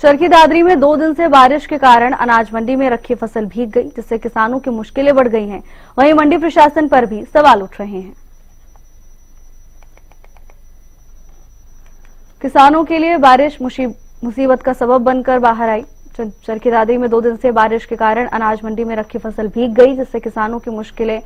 चरखी दादरी में 2 दिन से बारिश के कारण अनाज मंडी में रखी फसल भीग गई, जिससे किसानों की मुश्किलें बढ़ गई हैं। वहीं मंडी प्रशासन पर भी सवाल उठ रहे हैं। किसानों के लिए बारिश मुसीबत का सबब बनकर बाहर आई। चरखी दादरी में 2 दिन से बारिश के कारण अनाज मंडी में रखी फसल भीग गई, जिससे किसानों की मुश्किलें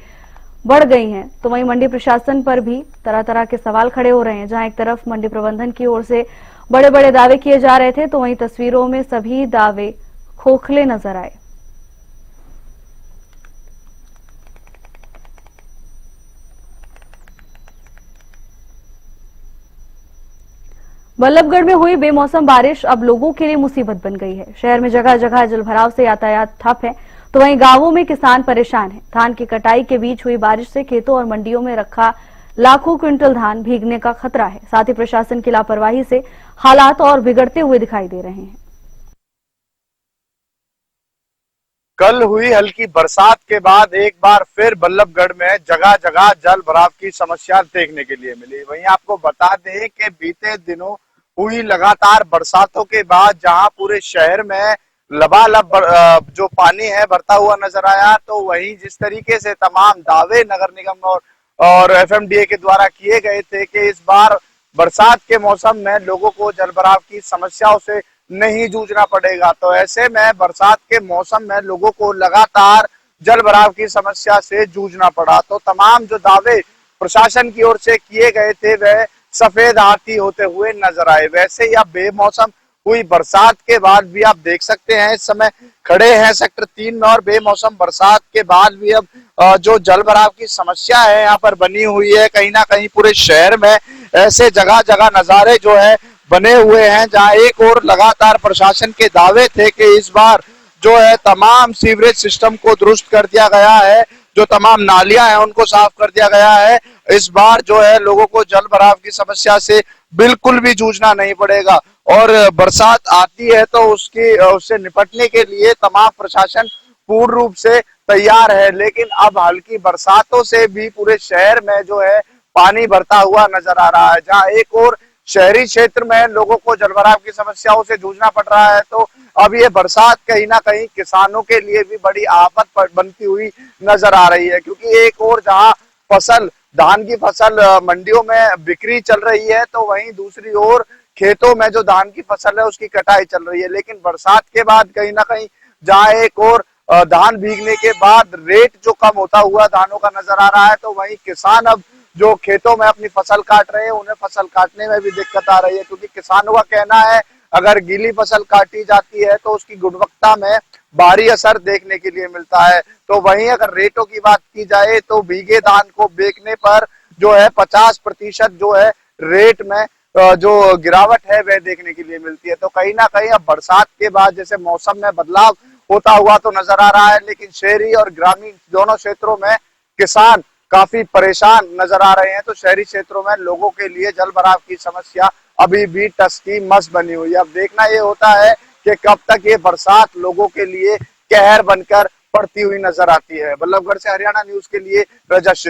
बढ़ गई हैं। तो वहीं मंडी प्रशासन पर भी तरह तरह के सवाल खड़े हो रहे हैं। जहां एक तरफ मंडी प्रबंधन की ओर से बड़े बड़े दावे किए जा रहे थे, तो वहीं तस्वीरों में सभी दावे खोखले नजर आए। बल्लभगढ़ में हुई बेमौसम बारिश अब लोगों के लिए मुसीबत बन गई है। शहर में जगह जगह जलभराव से यातायात ठप है, तो वहीं गांवों में किसान परेशान हैं। धान की कटाई के बीच हुई बारिश से खेतों और मंडियों में रखा लाखों क्विंटल धान भीगने का खतरा है। साथ ही प्रशासन की लापरवाही से हालात और बिगड़ते हुए दिखाई दे रहे हैं। कल हुई हल्की बरसात के बाद एक बार फिर बल्लभगढ़ में जगह जगह जल भराव की समस्या देखने के लिए मिली। वहीं आपको बता दें कि बीते दिनों हुई लगातार बरसातों के बाद जहां पूरे शहर में लबालब जो पानी है भरता हुआ नजर आया, तो वहीं जिस तरीके से तमाम दावे नगर निगम और एफएमडीए के द्वारा किए गए थे कि इस बार बरसात के मौसम में लोगों को जलभराव की समस्याओं से नहीं जूझना पड़ेगा, तो ऐसे में बरसात के मौसम में लोगों को लगातार जलभराव की समस्या से जूझना पड़ा। तो तमाम जो दावे प्रशासन की ओर से किए गए थे वह सफेद हाथी होते हुए नजर आए। वैसे ही अब बेमौसम हुई बरसात के बाद भी आप देख सकते हैं, इस समय खड़े हैं सेक्टर 3 में और बेमौसम बरसात के बाद भी अब जो जलभराव की समस्या है यहाँ पर बनी हुई है। कहीं ना कहीं पूरे शहर में ऐसे जगह जगह नजारे जो है बने हुए हैं, जहां एक और लगातार प्रशासन के दावे थे कि इस बार जो है तमाम सीवरेज सिस्टम को दुरुस्त कर दिया गया है, जो तमाम नालियां हैं उनको साफ कर दिया गया है। इस बार जो है लोगों को जल भराव की समस्या से बिल्कुल भी जूझना नहीं पड़ेगा और बरसात आती है तो उससे निपटने के लिए तमाम प्रशासन पूर्ण रूप से तैयार है। लेकिन अब हल्की बरसातों से भी पूरे शहर में जो है पानी भरता हुआ नजर आ रहा है। जहां एक और शहरी क्षेत्र में लोगों को जलभराव की समस्याओं से जूझना पड़ रहा है, तो अब ये बरसात कहीं ना कहीं किसानों के लिए भी बड़ी आफत बनती हुई नजर आ रही है। क्योंकि एक और जहां फसल धान की फसल मंडियों में बिक्री चल रही है, तो वहीं दूसरी ओर खेतों में जो धान की फसल है उसकी कटाई चल रही है। लेकिन बरसात के बाद कहीं ना कहीं जहां एक और धान भीगने के बाद रेट जो कम होता हुआ धानों का नजर आ रहा है, तो वहीं किसान अब जो खेतों में अपनी फसल काट रहे हैं उन्हें फसल काटने में भी दिक्कत आ रही है। क्योंकि किसानों का कहना है अगर गीली फसल काटी जाती है तो उसकी गुणवत्ता में भारी असर देखने के लिए मिलता है। तो वहीं अगर रेटों की बात की जाए तो भीगे धान को बेचने पर जो है 50% जो है रेट में जो गिरावट है वह देखने के लिए मिलती है। तो कहीं ना कहीं अब बरसात के बाद जैसे मौसम में बदलाव होता हुआ तो नजर आ रहा है, लेकिन शहरी और ग्रामीण दोनों क्षेत्रों में किसान काफी परेशान नजर आ रहे हैं। तो शहरी क्षेत्रों में लोगों के लिए जल भराव की समस्या अभी भी टस की मस बनी हुई है। अब देखना ये होता है कि कब तक ये बरसात लोगों के लिए कहर बनकर पड़ती हुई नजर आती है। बल्लभगढ़ से हरियाणा न्यूज के लिए रजत।